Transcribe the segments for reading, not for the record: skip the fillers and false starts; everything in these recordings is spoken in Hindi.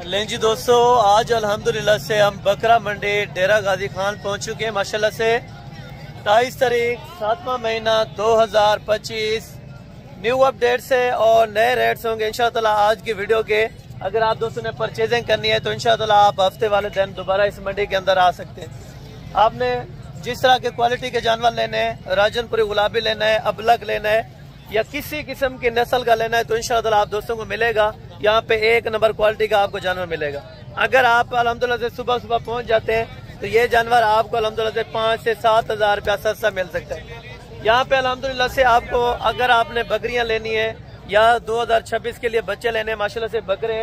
लें जी दोस्तों, आज अल्हम्दुलिल्लाह से हम बकरा मंडी डेरा गाजी खान पहुंच चुके हैं। माशाल्लाह से 23 तारीख 7वां महीना 2025 न्यू अपडेट से और नए रेट्स होंगे इंशाअल्लाह आज की वीडियो के। अगर आप दोस्तों ने परचेजिंग करनी है तो इंशाअल्लाह आप हफ्ते वाले दिन दोबारा इस मंडी के अंदर आ सकते हैं। आपने जिस तरह के क्वालिटी के जानवर लेने हैं, राजनपुरी गुलाबी लेना है, अबलग लेना है या किसी किस्म की नस्ल का लेना है तो इंशाअल्लाह आप दोस्तों को मिलेगा। यहाँ पे एक नंबर क्वालिटी का आपको जानवर मिलेगा। अगर आप अल्हम्दुलिल्लाह से सुबह सुबह पहुंच जाते हैं तो ये जानवर आपको अल्हम्दुलिल्लाह से 5 से 7 हज़ार रुपया सस्ता मिल सकता है। यहाँ पे अल्हम्दुलिल्लाह से आपको अगर आपने बकरियां लेनी है या 2026 के लिए बच्चे लेने हैं, माशाल्लाह से बकरे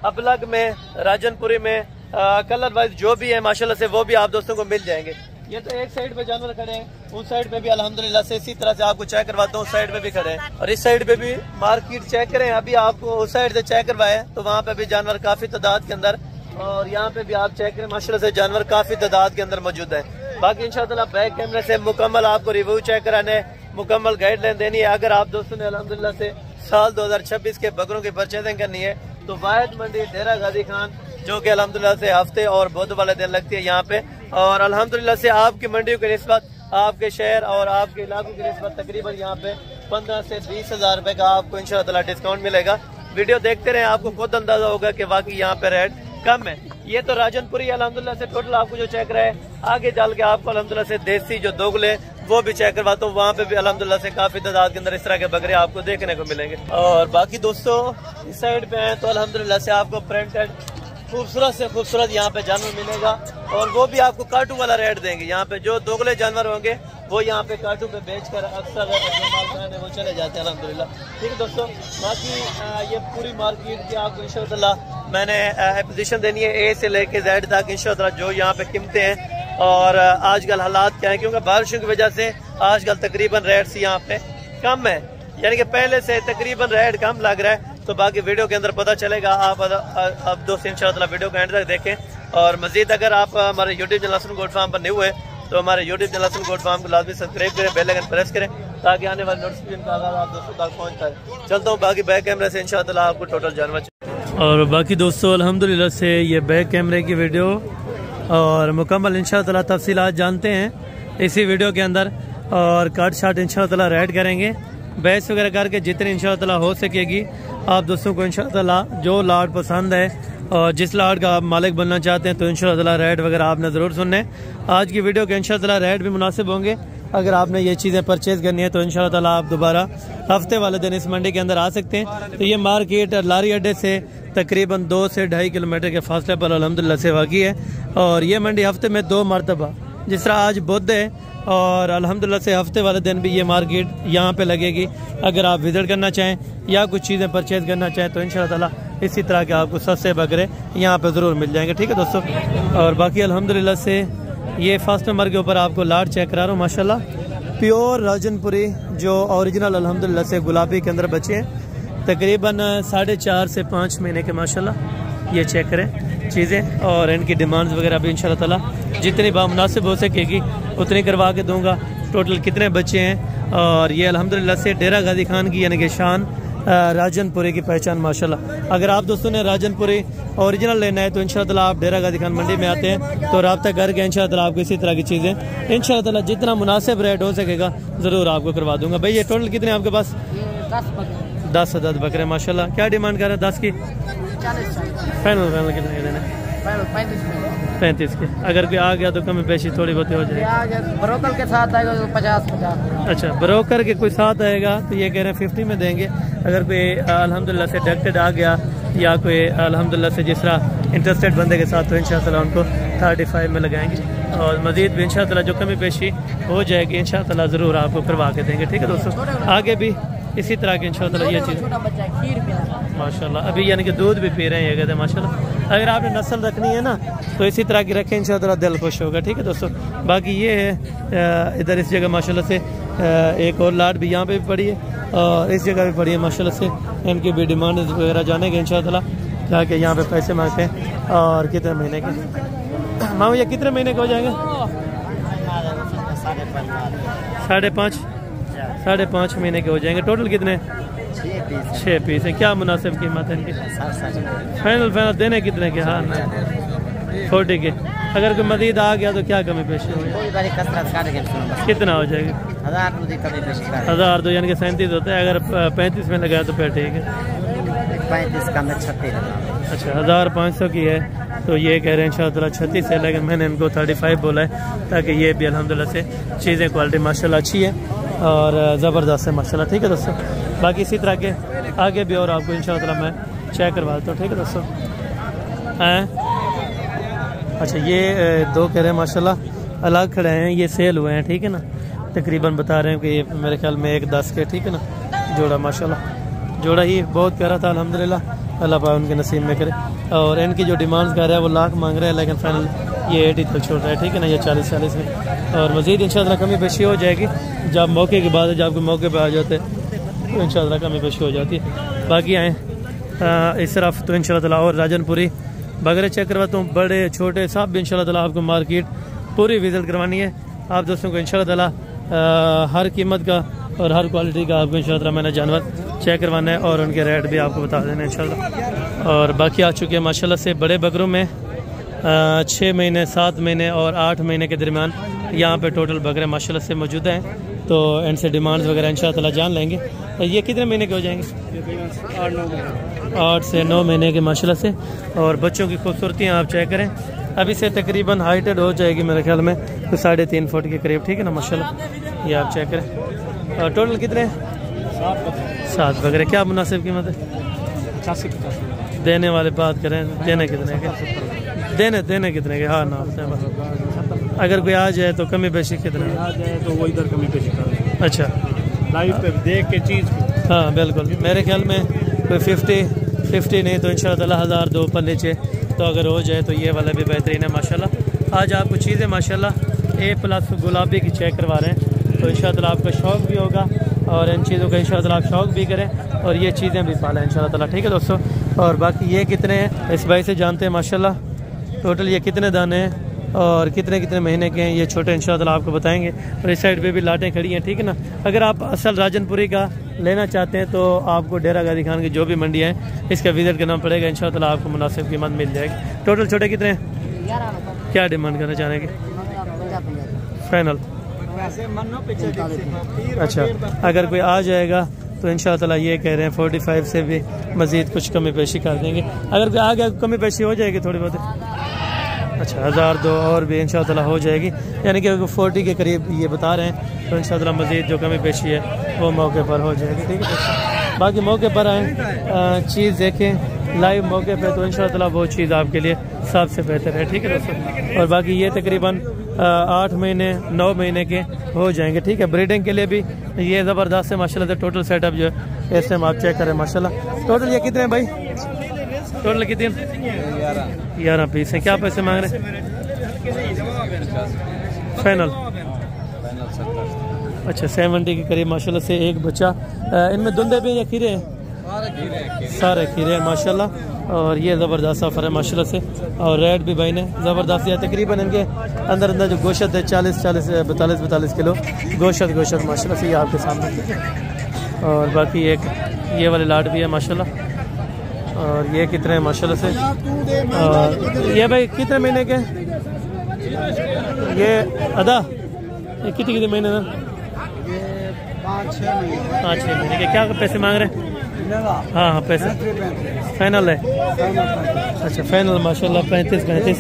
अबलग में, राजनपुरी में, कलर वाइज जो भी है माशाल्लाह से वो भी आप दोस्तों को मिल जाएंगे। ये तो एक साइड पे जानवर खड़े हैं, उस साइड पे भी अल्हम्दुलिल्लाह से इसी तरह से आपको चेक करवाता हूँ। उस साइड पे भी खड़े हैं और इस साइड पे भी मार्केट चेक करें। अभी आपको उस साइड से चेक करवाए तो वहाँ पे भी जानवर काफी तादाद के अंदर, और यहाँ पे भी आप चेक करें माशाल्लाह से जानवर काफी तादाद के अंदर मौजूद है। बाकी इंशाअल्लाह बैक कैमरे से मुकम्मल आपको रिव्यू चेक कराने, मुकम्मल गाइडलाइन देनी है। अगर आप दोस्तों ने अल्हम्दुलिल्लाह से साल 2026 के बकरों की परचेजिंग करनी है तो वाहिद मंडी डेरा गाजी खान, जो कि अल्हम्दुलिल्लाह से हफ्ते और बुध वाले दिन लगती है यहाँ पे, और अल्हम्दुलिल्लाह से आपकी मंडियों की निस्बत, आपके शहर और आपके इलाकों की निस्बत तकरीबन यहाँ पे 15 से 20 हज़ार रुपए का आपको इंशाअल्लाह डिस्काउंट मिलेगा। वीडियो देखते रहे, आपको खुद अंदाजा होगा कि वाकई यहाँ पे रेट कम है। ये तो राजनपुरी अल्हम्दुलिल्लाह से टोटल आपको जो चेक रहा है, आगे चल के आपको अल्हम्दुलिल्लाह से देसी जो दोगले वो भी चेक करवाता हूँ। वहाँ पे भी अल्हम्दुलिल्लाह से काफी तादाद के अंदर इस तरह के बकरे आपको देखने को मिलेंगे। और बाकी दोस्तों इस साइड पे हैं तो अल्हम्दुलिल्लाह से आपको प्रिंटेड खूबसूरत से खूबसूरत यहाँ पे जानवर मिलेगा, और वो भी आपको काटू वाला रेट देंगे। यहाँ पे जो दोगले जानवर होंगे वो यहाँ पे काटू पे बेचकर अक्सर वो चले जाते हैं अल्हम्दुलिल्लाह। ठीक है दोस्तों, बाकी ये पूरी मार्केट की आपको इंशाअल्लाह मैंने पोजीशन देनी है ए से लेके जेड तक इंशाअल्लाह, जो यहाँ पे कीमतें हैं और आजकल हालात क्या है, क्योंकि बारिशों की वजह से आजकल तकरीबन रेट्स यहाँ पे कम है, यानी कि पहले से तकरीबन रेट कम लग रहा है। तो बाकी वीडियो के अंदर पता चलेगा। आप अब दोस्त इंशाअल्लाह वीडियो को एंड तक देखें, और मजीद अगर आप हमारे YouTube channel Hasan gold farm पर न्यू है तो हमारे YouTube channel Hasan gold farm को लाजमी सब्सक्राइब करें, बेल आइकन प्रेस करें ताकि आने वाले नोटिफिकेशन का आगाज आप दोस्तों तक पहुँचता है। चलता हूँ बाकी बैक कैमरे से इंशाअल्लाह आपको टोटल जानवर। और बाकी दोस्तों अल्हम्दुलिल्लाह से ये बैक कैमरे की वीडियो और मुकम्मल इंशाअल्लाह तफसीलात जानते हैं इसी वीडियो के अंदर, और कट शाट इंशाअल्लाह रेड करेंगे, बहस वगैरह करके जितनी इंशाअल्लाह हो सकेगी आप दोस्तों को इंशाअल्लाह जो लाट पसंद है और जिस लाट का आप मालिक बनना चाहते हैं तो इंशाअल्लाह रेट वगैरह आपने ज़रूर सुनने। आज की वीडियो के इंशाअल्लाह रेट भी मुनासिब होंगे। अगर आपने ये चीज़ें परचेज़ करनी है तो इंशाअल्लाह आप दोबारा हफ्ते वाले दिन इस मंडी के अंदर आ सकते हैं। तो ये मार्केट लारी अड्डे से तकरीबन 2 से 2.5 किलोमीटर के फासले पर अल्हम्दुलिल्लाह से वाक़ई है, और ये मंडी हफ्ते में 2 मरतबा, जिस तरह आज बुध है और अल्हम्दुलिल्लाह से हफ्ते वाले दिन भी ये मार्केट यहाँ पे लगेगी। अगर आप विजिट करना चाहें या कुछ चीज़ें परचेज करना चाहें तो इंशाअल्लाह इसी तरह के आपको सस्ते बकरे यहाँ पे ज़रूर मिल जाएंगे। ठीक है दोस्तों, और बाकी अल्हम्दुलिल्लाह से ये फर्स्ट नंबर के ऊपर आपको लाट चेक करा रहा हूँ माशाल्लाह, प्योर राजनपुरी जो ओरिजिनल अल्हम्दुलिल्लाह से गुलाबी के अंदर बचे हैं, तकरीबन 4.5 से 5 महीने के माशाल्लाह। ये चेक करें चीज़ें, और इनकी डिमांड्स वगैरह भी इंशाअल्लाह ताला जितनी बामुनासिब हो सकेगी उतनी करवा के दूंगा। टोटल कितने बच्चे हैं, और ये अल्हम्दुलिल्लाह से डेरा गाजी खान की यानी कि शान राजनपुरी की पहचान माशाल्लाह। अगर आप दोस्तों ने राजनपुरी ओरिजिनल लेना है तो इंशाअल्लाह आप डेरा गाजी खान मंडी में आते हैं तो रब्ता करके इंशाअल्लाह आपको इसी तरह की चीज़ें इंशाअल्लाह जितना मुनासिब रेट हो सकेगा ज़रूर आपको करवा दूंगा। भाई ये टोटल कितने आपके पास? 10 अदद बकरे माशाल्लाह। क्या डिमांड कर रहे हैं 10 की? फाइनल कितने के देना? 35 के। अगर कोई आ गया तो कमी पेशी थोड़ी बहुत हो जाएगी। ब्रोकर के साथ आएगा तो 50। अच्छा, ब्रोकर के कोई साथ आएगा तो ये कह रहे हैं 50 में देंगे। अगर कोई अल्हम्दुलिल्लाह से डायरेक्टेड आ गया या कोई अल्हम्दुलिल्लाह से जिस तरह इंटरेस्टेड बंदे के साथ तो इंशाअल्लाह उनको 35 में लगाएंगे, और मजीद भी इंशाअल्लाह जो कमी पेशी हो जाएगी इंशाअल्लाह ज़रूर आपको करवा के देंगे। ठीक है दोस्तों, आगे भी इसी तरह के इंशाअल्लाह ये चीज़ माशाल्लाह अभी यानी कि दूध भी पी रहे हैं ये कहते हैं माशाल्लाह। अगर आपने नस्ल रखनी है ना तो इसी तरह की रखें इंशाअल्लाह, दिल खुश होगा। ठीक है दोस्तों, बाकी ये है इधर इस जगह माशाल्लाह से एक और लाट भी यहाँ पे भी पड़ी है और इस जगह भी पड़ी है माशाल्लाह से। इनकी भी डिमांड वगैरह जानेंगे इंशाअल्लाह, जाके यहाँ पे पैसे मांगते हैं। और कितने महीने के मामू, ये कितने महीने के हो जाएंगे? 5.5 5.5 महीने के हो जाएंगे। टोटल कितने? 6 पीस है। क्या मुनासिब कीमत है इनकी? फाइनल फाइनल देने कितने के? हाँ 40 के। अगर कोई मजीद आ गया तो क्या कमी पेशी होगी? कितना हो जाएगी? 1000 तो यानी कि 37 होता है। अगर 35 में लगाया तो फिर ठीक है। 35 का 36। अच्छा 1500 की है तो ये कह रहे हैं इंशाअल्लाह 36 है, लेकिन मैंने इनको 35 बोला है ताकि ये भी अल्हम्दुलिल्लाह से चीज़ें क्वालिटी माशाल्लाह अच्छी है और ज़बरदस्त है माशाल्लाह। ठीक है दोस्तों, बाकी इसी तरह के आगे भी और आपको इंशाअल्लाह मैं चेक करवाता हूँ। ठीक है दोस्तों। अच्छा ये 2 कह रहे हैं माशाल्लाह अलग खड़े हैं, ये सेल हुए हैं। ठीक है ना, तकरीबन बता रहे हैं कि मेरे ख्याल में 1-10 के। ठीक है ना, जोड़ा माशाल्लाह जोड़ा ही बहुत प्यारा था अल्हम्दुलिल्लाह, अल्लाह पाक उनके नसीब में करे। और इनकी जो डिमांड्स कर रहा है वो लाख मांग रहे हैं, लेकिन फाइनल ये 80 तक छोड़ रहा है। ठीक है ना, ये 40 में और मज़ीद इंशाअल्लाह कमी पेशी हो जाएगी जब मौके के बाद, जब मौके पर आ जाते तो इंशाअल्लाह कमी पेशी हो जाती है। बाकी आए इस तरफ तो इंशाअल्लाह और राजनपुरी बगैर चेक करवाता हूँ, बड़े छोटे सब भी इंशाअल्लाह आपको मार्केट पूरी विजिट करवानी है आप दोस्तों को इंशाअल्लाह। हर कीमत का और हर क्वालिटी का आपको इंशाअल्लाह मैंने जानवर चेक करवाना है और उनके रेट भी आपको बता देना इंशाअल्लाह। और बाकी आ चुके हैं माशाल्लाह से बड़े बकरों में 6 महीने 7 महीने और 8 महीने के दरमियान यहाँ पे टोटल बकरे माशाल्लाह से मौजूद हैं, तो इनसे डिमांड्स वगैरह इंशाअल्लाह जान लेंगे। तो ये कितने महीने के हो जाएंगे? 8 से 9 महीने के माशाल्लाह से। और बच्चों की खूबसूरतियाँ आप चेक करें, अभी से तकरीबन हाइटेड हो जाएगी मेरे ख्याल में तो 3.5 फुट के करीब। ठीक है ना माशाल्लाह, ये आप चेक करें। और टोटल कितने? 7 बकरे। क्या मुनासिब कीमत है? 85-50 देने वाले बात करें, देने कितने के? देने कितने के? हाँ ना बताएं बस। अगर कोई आ जाए तो कमी पेशी कितने आ जाए तो वो इधर कमी पेशी कर। अच्छा लाइव पे देख के चीज़ को। हाँ बिल्कुल, मेरे ख्याल में कोई 50 नहीं तो इंशाअल्लाह 1000 ऊपर नीचे तो अगर हो जाए तो ये वाला भी बेहतरीन है माशाल्लाह। आज आपको चीज़ें माशाल्लाह A+ गुलाबी की चेक करवा रहे हैं, तो इंशाअल्लाह आपका शौक़ भी होगा और इन चीज़ों का इंशाअल्लाह आप शौक़ भी करें और ये चीज़ें भी पालें इंशाअल्लाह। ठीक है दोस्तों। और बाकी ये कितने हैं इस भाई से जानते हैं माशाल्लाह, टोटल ये कितने दाने हैं और कितने महीने के हैं ये छोटे इंशाअल्लाह आपको बताएंगे। और इस साइड पे भी लाटें खड़ी हैं। ठीक है ना, अगर आप असल राजनपुरी का लेना चाहते हैं तो आपको डेरा गाजी खान की जो भी मंडियाँ हैं इसका विजिट करना पड़ेगा, इंशाअल्लाह आपको मुनासिब कीमत मिल जाएगी। टोटल छोटे कितने हैं? क्या डिमांड करना चाहेंगे? फाइनल? अच्छा अगर कोई आ जाएगा तो इंशाअल्लाह ये कह रहे हैं 45 से भी मज़ीद कुछ कमी पेशी कर देंगे। अगर कोई आ गया कमी पेशी हो जाएगी थोड़ी बहुत। अच्छा 1002 और भी इंशाअल्लाह हो जाएगी, यानी कि 40 के करीब ये बता रहे हैं, तो इंशाअल्लाह मज़ीद जो कमी पेशी है वो मौके पर हो जाएगी। ठीक है, बाकी मौके पर आएँ चीज़ देखें लाइव मौके पे तो इंशाअल्लाह वो चीज़ आपके लिए सबसे बेहतर है। ठीक है दोस्तों। और बाकी ये तकरीबन 8 महीने 9 महीने के हो जाएंगे। ठीक है, ब्रीडिंग के लिए भी ये ज़बरदस्त है माशाल्लाह से। टोटल सेटअप जो है इस टाइम आप चेक करें माशाल्लाह। टोटल ये कितने हैं भाई? टोटल कितने? 11 पीस है। क्या पैसे मांग रहे हैं? फाइनल? अच्छा 70 के करीब माशाल्लाह से। एक बच्चा इनमें धुंधे भी या खीरे हैं? सारे खीरे हैं माशाल्लाह। और ये ज़बरदस्त सफ़र है माशाल्लाह से। और रेट भी भाई ने ज़बरदस्त है, तकरीबन इनके अंदर अंदर जो गोश्त है 42 किलो गोश्त माशाल्लाह से ये आपके सामने। और बाकी एक ये वाले लाट भी है माशाल्लाह। और ये कितने हैं माशाल्लाह से? और ये भाई कितने महीने के? ये अदा ये कितने महीने ना? 5-6 महीने के। क्या पैसे मांग रहे हैं? हाँ पैसे फाइनल है? अच्छा फाइनल माशाल्लाह 35।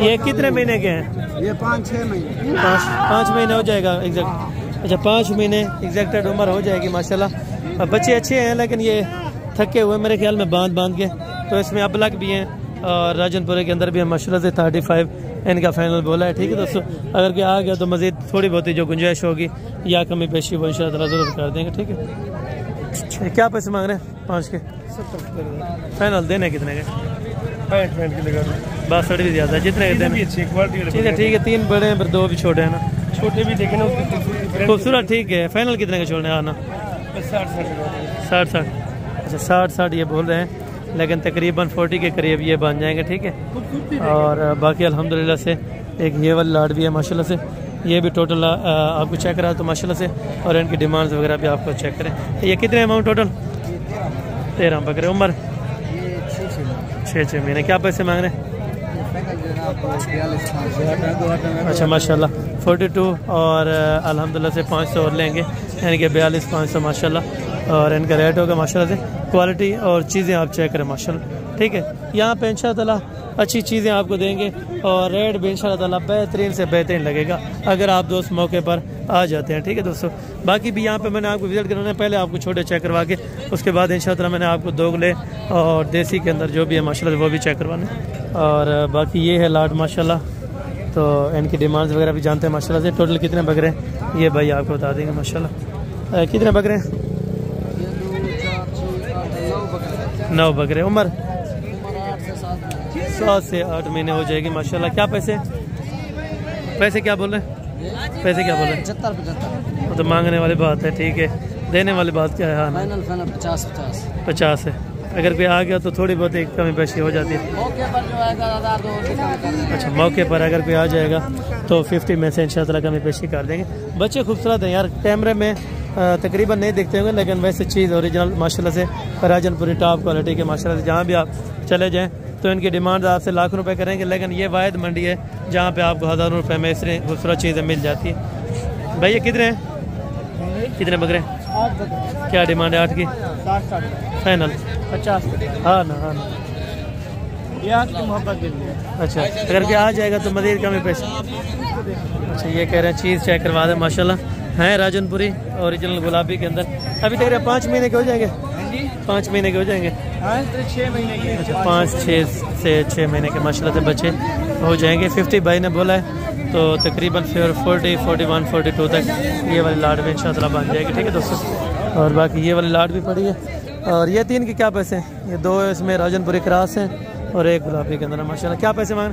ये कितने महीने के हैं? ये 5-6 महीने। 5 महीने हो जाएगा एग्जैक्ट। अच्छा 5 महीने एग्जैक्टेड उम्र हो जाएगी माशाल्लाह। बच्चे अच्छे हैं लेकिन ये थके हुए मेरे ख्याल में बांध के, तो इसमें अबलक भी हैं और राजनपुरे के अंदर भी है माशाल्लाह से। 35 इनका फाइनल बोला है। ठीक है दोस्तों, अगर क्या आ गया तो मज़ीद थोड़ी बहुत जो गुंजाइश होगी या कमी पेशी वो इंशाअल्लाह ज़रूर कर देंगे। ठीक है, क्या पैसे मांग रहे हैं? 5 के 70 फाइनल। देने कितने के? 62 भी ज़्यादा जितने के देने। ठीक है 3 बड़े हैं पर 2 भी छोटे हैं ना। छोटे भी देखे ना खूबसूरत। ठीक है, फाइनल कितने के छोड़ने आना? 60। अच्छा 60 ये बोल रहे हैं, लेकिन तकरीबन 40 के करीब ये बन जाएंगे। ठीक है, और बाकी अल्हम्दुलिल्लाह से एक ये वाला लाट भी है माशाल्लाह से। ये भी टोटल आपको चेक करा तो माशाल्लाह से, और इनकी डिमांड्स वगैरह भी आपको चेक करें। ये कितने अमाउंट टोटल? 13 बकरे। उम्र 6 महीने। क्या पैसे मांग रहे हैं? अच्छा माशाल्लाह 42 और अल्हम्दुलिल्लाह से 500 और लेंगे, यानी कि 42,500 माशाल्लाह। और इनका रेट होगा माशाल्लाह से। क्वालिटी और चीज़ें आप चेक करें माशाल्लाह, ठीक है। यहाँ पे इंशाअल्लाह अच्छी चीज़ें आपको देंगे और रेट भी इंशाअल्लाह बेहतरीन से बेहतरीन लगेगा अगर आप दोस्त मौके पर आ जाते हैं, ठीक है दोस्तों। बाकी भी यहाँ पे मैंने आपको विजिट कराना है, पहले आपको छोटे चेक करवा के उसके बाद इंशाअल्लाह मैंने आपको दोगले और देसी के अंदर जो भी है माशाल्लाह वो भी चेक करवाने। और बाकी ये है लाट माशाल्लाह, तो इनकी डिमांड्स वगैरह भी जानते हैं माशाल्लाह से। टोटल कितने बकरे हैं ये भाई आपको बता देंगे माशाल्लाह। कितने बकरे हैं? 9 बकरे। उम्र 7 से 8 महीने हो जाएगी माशाल्लाह। क्या पैसे क्या बोल रहे हैं? पैसे क्या बोल रहे हैं? 75 तो मांगने वाली बात है, ठीक है। देने वाली बात क्या है? हाँ 50 है। अगर कोई आ गया तो थोड़ी बहुत एक कमी पेशी हो जाती है। अच्छा मौके पर अगर कोई आ जाएगा तो 50 में से इंशाअल्लाह कमी पेशी कर देंगे। बच्चे खूबसूरत हैं यार, कैमरे में तकरीबन नहीं दिखते होंगे, लेकिन वैसे चीज़ ओरिजिनल माशाल्लाह से राजनपुरी टॉप क्वालिटी के माशाल्लाह से। जहाँ भी आप चले जाएँ तो इनकी डिमांड आपसे लाख रुपए करेंगे, लेकिन ये वाहिद मंडी है जहाँ पे आपको हज़ारों रुपए में इतनी खूबसूरत चीज़ें मिल जाती है। भैया कितने हैं? कितने बकरे? 8 बकरे। क्या डिमांड है? 8 की 60 फाइनल? 50। हाँ ना ये आज की मोहब्बत के लिए। अच्छा अगर क्या आ जाएगा तो मज़ीद कमी पैसे। अच्छा ये कह रहे हैं चीज़ चेक करवा दें माशाल्लाह, हैं राजनपुरी ओरिजिनल गुलाबी के अंदर। अभी तक 5 महीने के हो जाएंगे? 5 महीने के हो जाएंगे। 6 महीने के। अच्छा 5 से 6 महीने के माशाल्लाह से बच्चे हो जाएंगे। 50 भाई ने बोला है, तो तकरीबन फिर 40, 41, 42 तक ये वाली लाट भी इंशाअल्लाह बन जाएगी, ठीक है दोस्तों। और बाकी ये वाली लाट भी पड़ी है। और ये 3 के क्या पैसे हैं? ये 2 इसमें राजनपुरी क्रास हैं और 1 गुलाबी के अंदर माशाल्लाह। क्या पैसे मांग?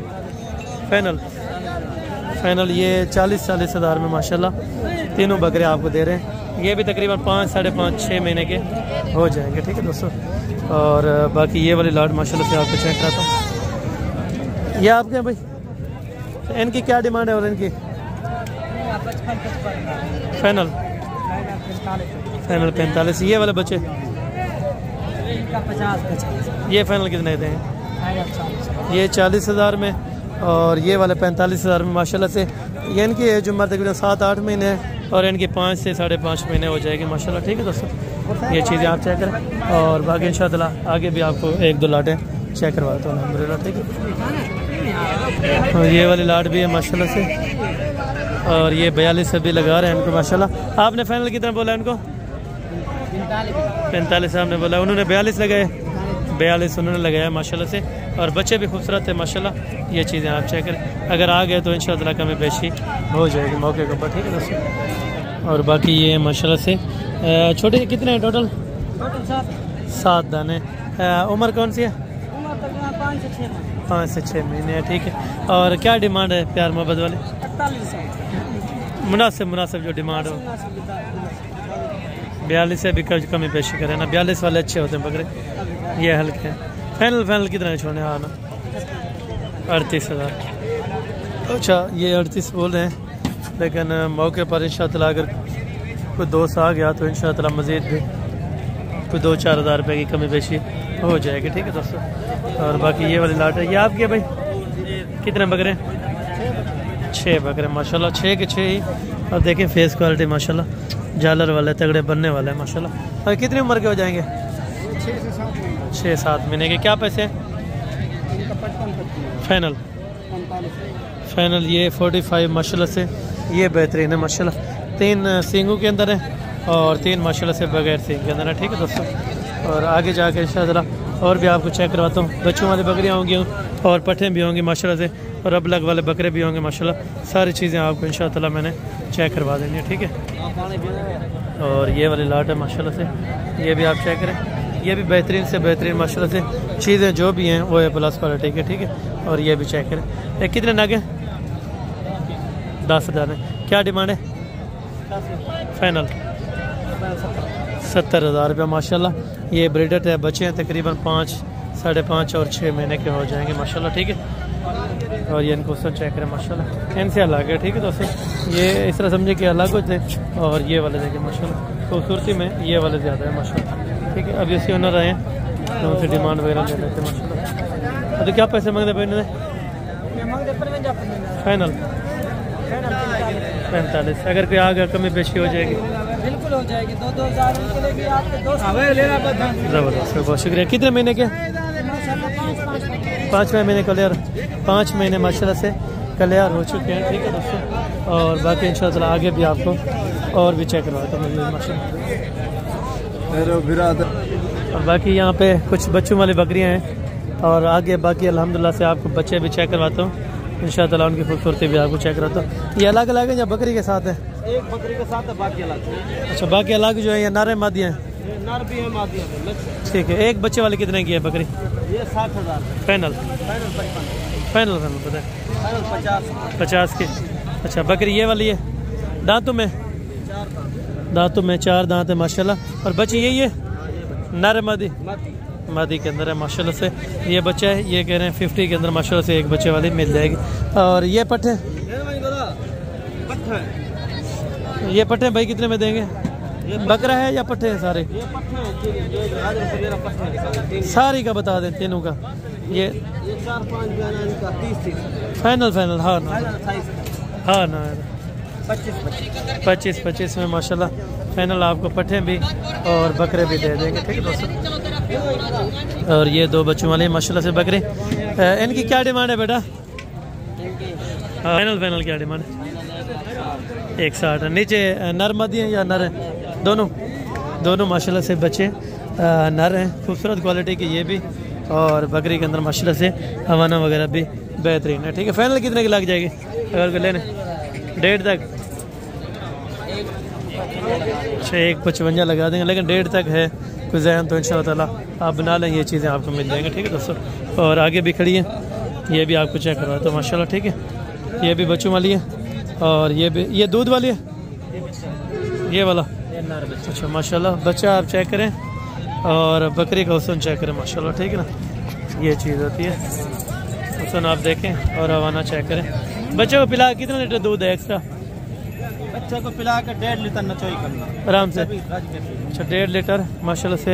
फाइनल ये 40 हज़ार में माशाल्लाह तीनों बकरे आपको दे रहे हैं। ये भी तकरीबन 5, 5.5, 6 महीने के हो जाएंगे, ठीक है दोस्तों। और बाकी ये वाली लाट माशाल्लाह से आपको चेक कराता हूँ। ये आपके हैं भाई? इनकी क्या डिमांड है? और इनकी फाइनल 45। ये वाले बच्चे ये फाइनल कितने देते हैं? ये 40 हज़ार में और ये वाले 45 हज़ार में माशाल्लाह से। ये इनकी एज उम्र तकरीबन 7-8 महीने है और इनकी 5 से 5.5 महीने हो जाएगी माशाल्लाह, ठीक है दोस्तों। ये चीज़ें आप चेक करें और बाकी इंशाअल्लाह आगे भी आपको 1-2 लाटें चेक करवाता हूँ अल्हम्दुलिल्लाह, ठीक है। और ये वाली लाट भी है माशाल्लाह से। और ये 42 अभी लगा रहे हैं इनको माशाल्लाह। आपने फाइनल कितना बोला इनको? 45 आपने बोला, उन्होंने 42 लगाए। 42 उन्होंने लगाया माशाल्लाह से। और बच्चे भी खूबसूरत है माशाल्लाह। ये चीज़ें आप चेक करें, अगर आ गए तो इंशाअल्लाह कमी पेशी हो जाएगी मौके के ऊपर, ठीक है दोस्तों। और बाकी ये माशाल्लाह से छोटे कितने हैं टोटल? 7 दाने। उम्र कौन सी है? 5 से 6 महीने है, ठीक है। और क्या डिमांड है प्यार मोहब्बत वाले? मुनासिब जो डिमांड हो। 42 से भी कमी पेशी करें ना, 42 वाले अच्छे होते हैं बकरे, ये हल्के हैं। फाइनल कितना है छोड़ने? हाँ ना 38 हज़ार। अच्छा ये 38 बोल रहे हैं, लेकिन मौके पर इंशाअल्लाह अगर कोई दोस्त आ गया तो इंशाअल्लाह मज़ीद भी कोई 2-4 हज़ार रुपये की कमी पेशी हो जाएगी, ठीक है दोस्तों। और बाकी ये वाली लाट है, ये आपकी है भाई? कितने बकरे? 6 बकरे माशाल्लाह, 6 के 6 ही। और देखें फेस क्वालिटी माशाल्लाह झालर वाले तगड़े बनने वाले हैं माशाल्लाह। और कितनी उम्र के हो जाएंगे? 6-7 महीने के। क्या पैसे? फाइनल ये 45 माशाल्लाह से। ये बेहतरीन है माशाल्लाह, 3 सींगों के अंदर है और 3 माशाल्लाह से बगैर सींग के अंदर है, ठीक है दोस्तों। और आगे जाके इंशाअल्लाह और भी आपको चेक करवाता हूँ। बच्चों वाली बकरियाँ होंगी और पट्ठे भी होंगे माशाल्लाह से, और अबलग वाले बकरे भी होंगे माशाल्लाह। सारी चीज़ें आपको इंशाअल्लाह मैंने चेक करवा देंगे, ठीक है। और ये वाली लाट है माशाल्लाह से, ये भी आप चेक करें। ये भी बेहतरीन से बेहतरीन माशाल्लाह से चीज़ें जो भी हैं वो है प्लस क्वालिटी के, ठीक है। और ये भी चेक करें। ये कितने नग हैं? 10 हज़ार है। क्या डिमांड है? फाइनल 70 हज़ार रुपया माशाल्लाह। ये ब्रीडेड है, बच्चे हैं तकरीबन 5, 5.5 और 6 महीने के हो जाएंगे माशाल्लाह, ठीक है। और ये इनको सब चेक करें माशाल्लाह, इनसे अलग है, ठीक है दोस्तों। ये इस तरह समझे कि अलग होते हैं और ये वाले देखें माशाल्लाह खूबसूरती में ये वाले ज़्यादा है माशाल्लाह। ठीक है। अभी उसके ओनर आए हैं तो उनसे डिमांड वगैरह ले लेते हैं माशाल्लाह। तो क्या पैसे मांगते भाई इन्होंने? फाइनल 45। अगर कोई आगे कमी पेशी हो जाएगी? बिल्कुल हो जाएगी। 2-2 के लिए भी आपके दोस्त ज़बरदस्त, बहुत शुक्रिया। कितने महीने के? 5वें महीने क्लियर, 5 महीने माशाल्लाह से क्लियर हो चुके हैं। ठीक है दोस्तों, और बाकी इंशाल्लाह आगे भी आपको और भी चेक करवाता हूँ माशाल्लाह। और बाकी यहाँ पे कुछ बच्चों वाली बकरियाँ हैं और आगे बाकी अल्हम्दुलिल्लाह से आपको बच्चे भी चेक करवाता हूँ इंशाअल्लाह। उनकी खूबसूरती भी आपको चेक कराता हूँ। ये अलग अलग है या बकरी के साथ है? एक बकरी के साथ है, बाकी अलग। अच्छा, बाकी अलग जो है ये नर मादी हैं? नर भी है, मादी है। ठीक है। एक बच्चे वाली कितने की है बकरी? ये 60,000 फाइनल? फाइनल पता है 50 की। अच्छा, बकरी ये वाली है? दांतों में? दांतों में 4 दांत है माशाल्लाह। और बच्ची यही है नर मादी? मादी के अंदर है माशाल्लाह से ये बच्चा है। ये कह रहे हैं 50 के अंदर माशाल्लाह से एक बच्चे वाली मिल जाएगी। और ये पट्टे? ये पट्टे भाई कितने में देंगे? बकरा है या पट्टे हैं सारे? सारी का बता दें, तीनों का। ये 4-5 फाइनल हाँ ना, हाँ ना 25 में माशाल्लाह फाइनल आपको पट्टे भी और बकरे भी दे देंगे। ठीक है दोस्तों। और ये 2 बच्चों वाले माशाल्लाह से बकरे। इनकी क्या डिमांड है बेटा? फाइनल क्या डिमांड है? 160। नीचे नर मादी हैं या नर हैं? दोनों माशाल्लाह से बच्चे नर हैं, खूबसूरत क्वालिटी के ये भी। और बकरी के अंदर माशाल्लाह से हवाना वगैरह भी बेहतरीन है। ठीक है। फाइनल कितने की लग जाएगी अगर कोई लेने? 1.5 तक? अच्छा, 1.55 लगा देंगे, लेकिन 1.5 तक है कोई जहन तो इंशाअल्लाह ताला आप बना लें, ये चीज़ें आपको मिल जाएंगी। ठीक है दोस्तों। और आगे भी खड़ी है, ये भी आपको चेक करवा तो माशाल्लाह। ठीक है। ये भी बच्चों वाली है और ये भी, ये दूध वाली है ये वाला? अच्छा माशाल्लाह। बच्चा आप चेक करें और बकरी का हुस्न चेक करें माशाल्लाह। ठीक है ना, ये चीज़ होती है। हुस्न आप देखें और हवाना चेक करें। बच्चे को पिला कितना लीटर दूध है एक्स्ट्रा? बच्चे को पिला कर 1.5 लीटर नचोई करना आराम से। अच्छा, 1.5 लीटर माशाल्लाह से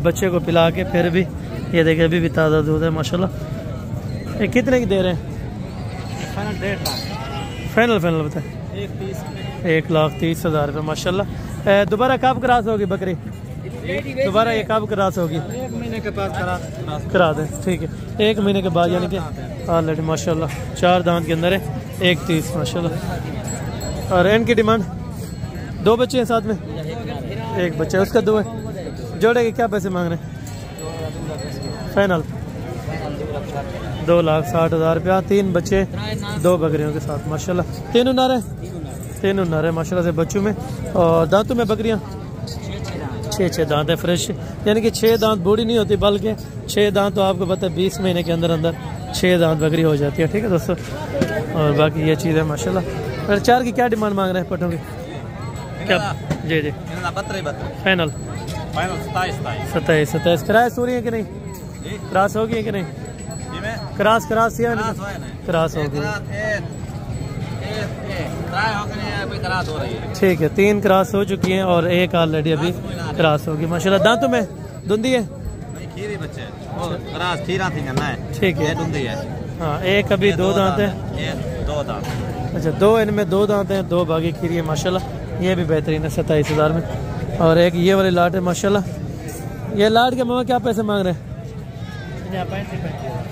बच्चे को पिला के फिर भी ये देखिए अभी भी ताज़ा दूध है माशाल्लाह। ये कितने की दे रहे हैं? फाइनल बताए 1,30,000 रुपये माशाल्लाह। दोबारा कब क्रॉस होगी बकरी? दोबारा ये कब क्रॉस होगी? 1 महीने के बाद करा दें। ठीक है, 1 महीने के बाद, यानी कि ऑलरेडी माशाल्लाह 4 दांत के अंदर है। 1,30 माशाल्लाह। और इनकी डिमांड? 2 बच्चे हैं साथ में? 1 बच्चा, उसका 2 है। जोड़े के क्या पैसे मांग रहे हैं? फाइनल 2,60,000 रुपया। 3 बच्चे 2 बकरियों के साथ माशाल्लाह। तीनों नर है माशाल्लाह से बच्चों में। और दांतों में बकरियां 6 दांत है फ्रेश, यानी कि 6 दांत बूढ़ी नहीं होती, बल्कि 6 दांत तो आपको पता है 20 महीने के अंदर 6 दांत बकरी हो जाती है। ठीक है दोस्तों। और बाकी ये चीज़ है माशाल्लाह। और 4 की क्या डिमांड मांग रहे हैं पटों की? क्या? जी फाइनल 27। क्रॉस हो रही है कि नहीं? क्रॉस होगी है कि नहीं? क्रॉस या नहीं? क्रॉस होगी। ठीक है, 3 क्रॉस हो चुकी हैं और 1 ऑलरेडी अभी क्रॉस होगी माशाल्लाह। दांतों में धुंधी है? ठीक है। हाँ, 1 अभी 2 दांत है। अच्छा, 2 इनमें 2 दांत हैं, 2 बाकी खीरी है माशाल्लाह। ये भी बेहतरीन है 27,000 में। और एक ये वाली लाट है माशाल्लाह। ये लाट के मामा क्या पैसे मांग रहे हैं?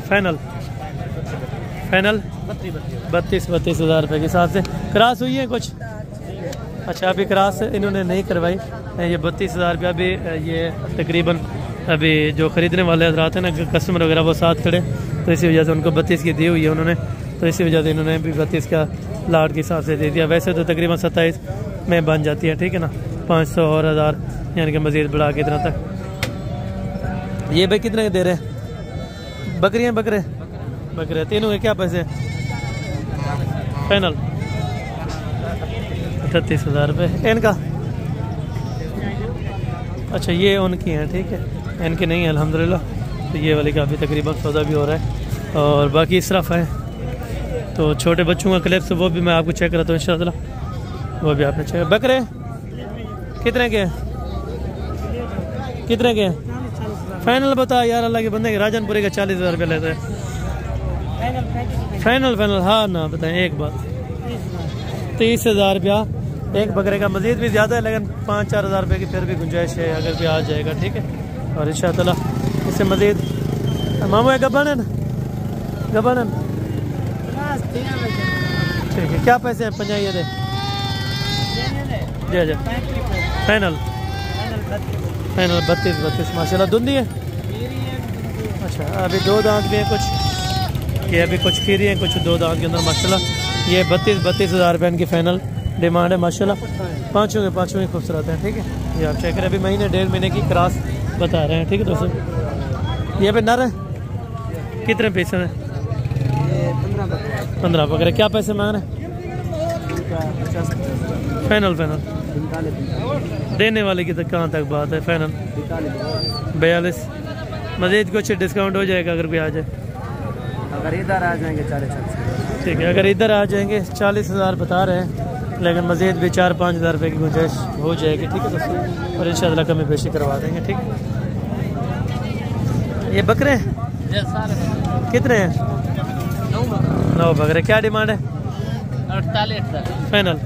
फाइनल 32,000 रुपये के हिसाब से। क्रॉस हुई है कुछ? अच्छा, अभी क्रॉस इन्होंने नहीं करवाई। ये 32,000 रुपया अभी ये तकरीबन अभी जो ख़रीदने वाले हजरात हैं ना, कस्टमर वगैरह, वो साथ खड़े, तो इसी वजह से उनको 32 की दी हुई है उन्होंने, तो इसी वजह से इन्होंने भी 32 का लाट के हिसाब से दे दिया। वैसे तो तकरीबन 27 में बन जाती है। ठीक है ना, 500 और 1000 यानी कि मज़ीद बढ़ा के इतना तक। ये भाई कितने के दे रहे हैं? बकरियाँ बकरे तीनों के क्या पैसे? फाइनल 38,000 रुपये इनका। अच्छा, ये उनकी हैं। ठीक है, इनके नहीं है अल्हम्दुलिल्लाह। तो ये वाली का अभी तकरीबन सौदा भी हो रहा है और बाकी इस तरफ है। तो छोटे बच्चों का क्लिप्स वो भी मैं आपको चेक कराता हूँ इंशाअल्लाह, वो भी आपने चेक। बकरे कितने के हैं? कितने के हैं? फाइनल बता यार, अल्लाह के बंदे के राजनपुरी का 40,000 रुपये लेते हैं। फाइनल फाइनल हाँ ना बताएं एक बात। 30,000 रुपया एक बकरे का। मजीद भी ज़्यादा है लेकिन 5-4 हज़ार रुपये की फिर भी गुंजाइश है अगर भी आ जाएगा, ठीक है। और इंशाअल्लाह इससे मजीद मामू है गबन है ना, गबन है ठीक है। क्या पैसे हैं? 50 दे जी। फाइनल फाइनल 32 माशाल्लाह। धुंधी है अच्छा। अभी 2 दांत भी हैं कुछ, ये अभी कुछ खीरी हैं कुछ 2 दांत के अंदर माशाल्लाह। ये 32 हज़ार रुपये इनकी फाइनल डिमांड है माशाल्लाह। पाँचों के खूबसूरत हैं, ठीक है। ये आप चेक करें, अभी महीने 1.5 महीने की क्रॉस बता रहे हैं, ठीक है दोस्तों। ये पे नर है, कितने पैसे हैं? 15 बकरे। क्या पैसे मांग रहे हैं? फाइनल फाइनल देने वाले की तक कहाँ तक बात है? फाइनल 42। मजीद कुछ डिस्काउंट हो जाएगा अगर भी आ जाए? अगर इधर आ जाएंगे 40,000 ठीक है। अगर इधर आ जाएंगे 40,000 बता रहे हैं लेकिन मजीद भी 4-5 हज़ार रुपये की गुंजाइश हो जाएगी, ठीक है दोस्तों। और इंशाअल्लाह कमी पेशी करवा देंगे, ठीक है। ये बकरे कितने हैं? 9 बकरे। क्या डिमांड है? 48,000 फाइनल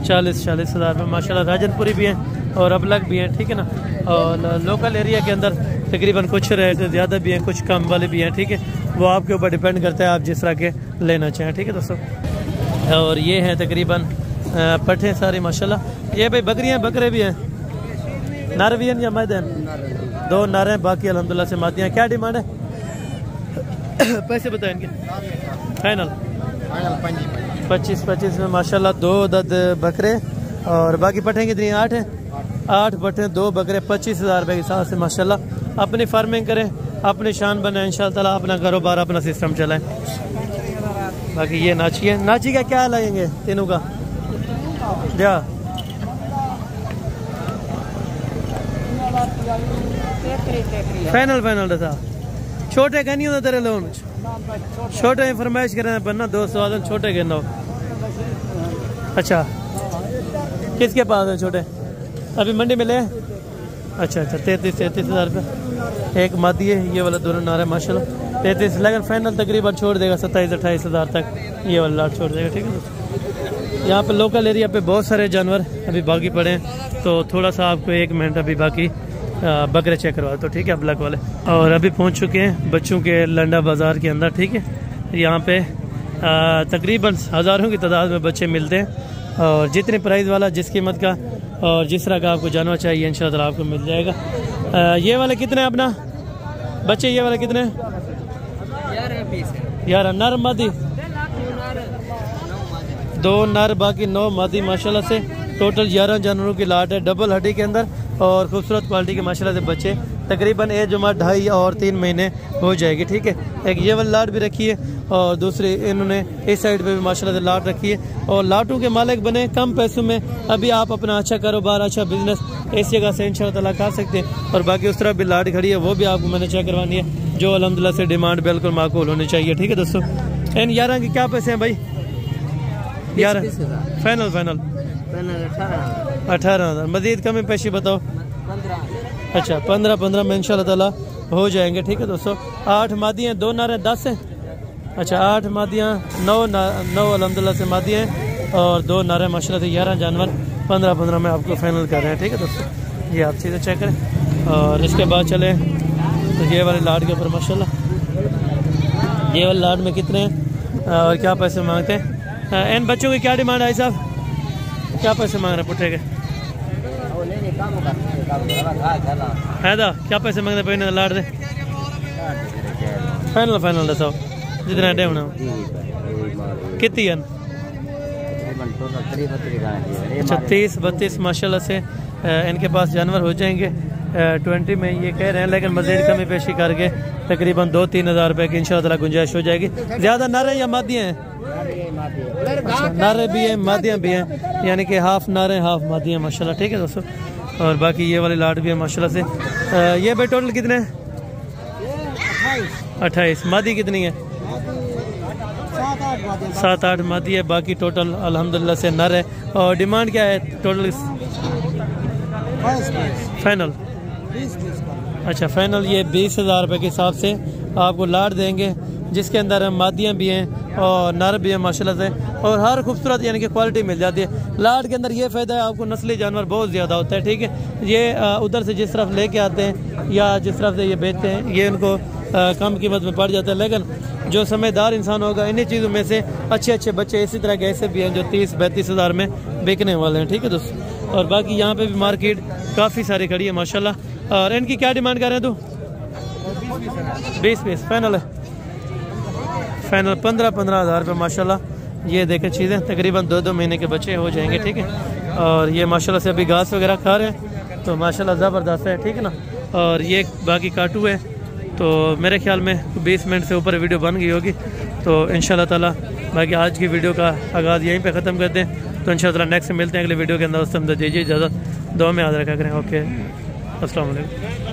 40 हज़ार रुपये माशाल्लाह। राजनपुरी भी हैं और अबलग भी हैं, ठीक है ना। और लोकल एरिया के अंदर तकरीबन कुछ रेट ज़्यादा भी हैं कुछ कम वाले भी हैं, ठीक है। वो आपके ऊपर डिपेंड करता है आप जिस तरह के लेना चाहें, ठीक है दोस्तों। और ये हैं तकरीबन पट्ठे सारी माशाल्लाह। ये भाई बकरियाँ बकरे भी हैं, नर भी हैं या मर्द हैं? 2 नर हैं, बाकी अल्हम्दुलिल्लाह से मादियाँ। क्या डिमांड है? पैसे बताएं इनके। फाइनल 25 में माशाल्लाह 2 दद बकरे। और बाकी पट्ठे कितनी? 8 हैं। 8 पट्ठे 2 बकरे 25,000 रुपये के हिसाब से माशाल्लाह। अपनी फार्मिंग करें, अपनी शान बनाएं इंशाअल्लाह, अपना कारोबार अपना सिस्टम चलाएं। बाकी ये नाची है, नाची का क्या लगेंगे तीनों का? जा फाइनल था। छोटे का नहीं होता तेरे लोन? छोटे फरमाइश करें बनना 200 आदम छोटे के नो। अच्छा किसके पास है छोटे? अभी मंडी में ले? अच्छा 33 हज़ार रुपये एक मादी है। ये वाला दोनों नारे माशाल्लाह 33, लेकिन फाइनल तकरीबन छोड़ देगा 27-28 हज़ार तक ये वाला लाट छोड़ देगा, ठीक है दोस्तों। यहाँ पे लोकल एरिया पे बहुत सारे जानवर अभी बाकी पड़े हैं, तो थोड़ा सा आपको 1 मिनट अभी बाकी बकरे चेक करवा तो, ठीक है, ब्लैक वाले। और अभी पहुँच चुके हैं बच्चों के लंडा बाज़ार के अंदर, ठीक है। यहाँ पे तकरीबन हज़ारों की तादाद में बच्चे मिलते हैं और जितनी प्राइस वाला जिस कीमत का और जिस तरह का आपको जानवर चाहिए इंशाअल्लाह आपको मिल जाएगा। ये वाले कितने अपना बच्चे? ये वाले कितने? 11 नर मादी? 2 नर बाकी 9 मादी माशाल्लाह से। टोटल 11 जानवरों की लाट है, डबल हड्डी के अंदर और खूबसूरत क्वालिटी के माशाल्लाह से बच्चे। तकरीबन एज उम्र 2.5 और 3 महीने हो जाएगी, ठीक है। एक ये वाली लाट भी रखी है और दूसरी इन्होंने इस साइड पे भी माशाल्लाह से लाट रखी है। और लाटों के मालिक बने कम पैसों में, अभी आप अपना अच्छा कारोबार अच्छा बिजनेस इस जगह से इंशाअल्लाह कर सकते हैं। और बाकी उस तरफ भी लाट खड़ी है, वो भी आपको मैंने चेक करवानी है, जो अल्हम्दुलिल्लाह से डिमांड बिल्कुल माकूल होनी चाहिए, ठीक है दोस्तों। इन 11 के क्या पैसे हैं भाई? 11 फाइनल 18,000। मजीद कमी पेशी बताओ। 15। अच्छा 15 में इंशाअल्लाह ताला हो जाएंगे, ठीक है दोस्तों। 8 मादियाँ 2 नारे 10 हैं। अच्छा 8 मादियाँ 9 अल्हम्दुलिल्लाह से मादियाँ हैं और 2 नारे माशाल्लाह से 11 जानवर 15 में आपको फाइनल कर रहे हैं, ठीक है दोस्तों। ये आप चीज़ें चेक करें। और इसके बाद चले तो ये वाले लाट के ऊपर माशाल्लाह। ये वाले लाट में कितने हैं और क्या पैसे मांगते हैं? इन बच्चों की क्या डिमांड है साहब? क्या पैसे मांग रहे हैं पुट्ठे के? फायदा क्या पैसे मांगते पे लाट दे? फाइनल दसाओ जितना डे होना कितनी है? अच्छा 30-32 माशाल्लाह से इनके पास जानवर हो जाएंगे 20 में ये कह रहे हैं, लेकिन मज़ीद कमी पेशी करके तकरीबन 2-3 हज़ार रुपये की इंशाअल्लाह गुंजाइश हो जाएगी। ज़्यादा नारे या मादियाँ हैं? नारे भी हैं मादियाँ भी हैं, यानी कि हाफ नारे हाफ मादियाँ माशाल्लाह, ठीक है दोस्तों। और बाकी ये वाली लाट भी है माशाल्लाह से। ये भाई टोटल कितने हैं? 28। मादी कितनी है? 7-8 मादी है, बाकी टोटल अल्हम्दुलिल्लाह से नर है। और डिमांड क्या है टोटल? फाइनल? अच्छा फाइनल ये 20,000 रुपये के हिसाब से आपको लाट देंगे, जिसके अंदर मादियाँ भी हैं और नर भी हैं माशाल्लाह से, और हर खूबसूरत यानी कि क्वालिटी मिल जाती है। लाट के अंदर ये फ़ायदा है आपको नस्ली जानवर बहुत ज़्यादा होता है, ठीक है। ये उधर से जिस तरफ लेके आते हैं या जिस तरफ से ये बेचते हैं ये उनको कम कीमत में पड़ जाता है, लेकिन जो समझदार इंसान होगा इन्हीं चीज़ों में से अच्छे अच्छे बच्चे इसी तरह के ऐसे भी हैं जो 30-32 हज़ार में बिकने वाले हैं, ठीक है दोस्तों। और बाकी यहाँ पे भी मार्केट काफ़ी सारी खड़ी है माशाल्लाह। और इनकी क्या डिमांड कर रहे हैं तू? 20 पीस फाइनल है? फाइनल 15-15 हज़ार रुपये माशाल्लाह। ये देखें चीज़ें तकरीबन 2-2 महीने के बच्चे हो जाएंगे, ठीक है। और ये माशाल्लाह से अभी घास वगैरह खा रहे हैं तो माशाल्लाह ज़बरदस्त है, ठीक है ना। और ये बाकी काटू है, तो मेरे ख्याल में 20 मिनट से ऊपर वीडियो बन गई होगी। तो इंशाल्लाह ताला बाकी आज की वीडियो का आगाज़ यहीं पे ख़त्म करते हैं। तो इंशाल्लाह नेक्स्ट मिलते हैं अगले वीडियो के अंदर। उस समय दीजिए इजाज़त, दुआ में याद रखा करें। ओके, अस्सलाम वालेकुम।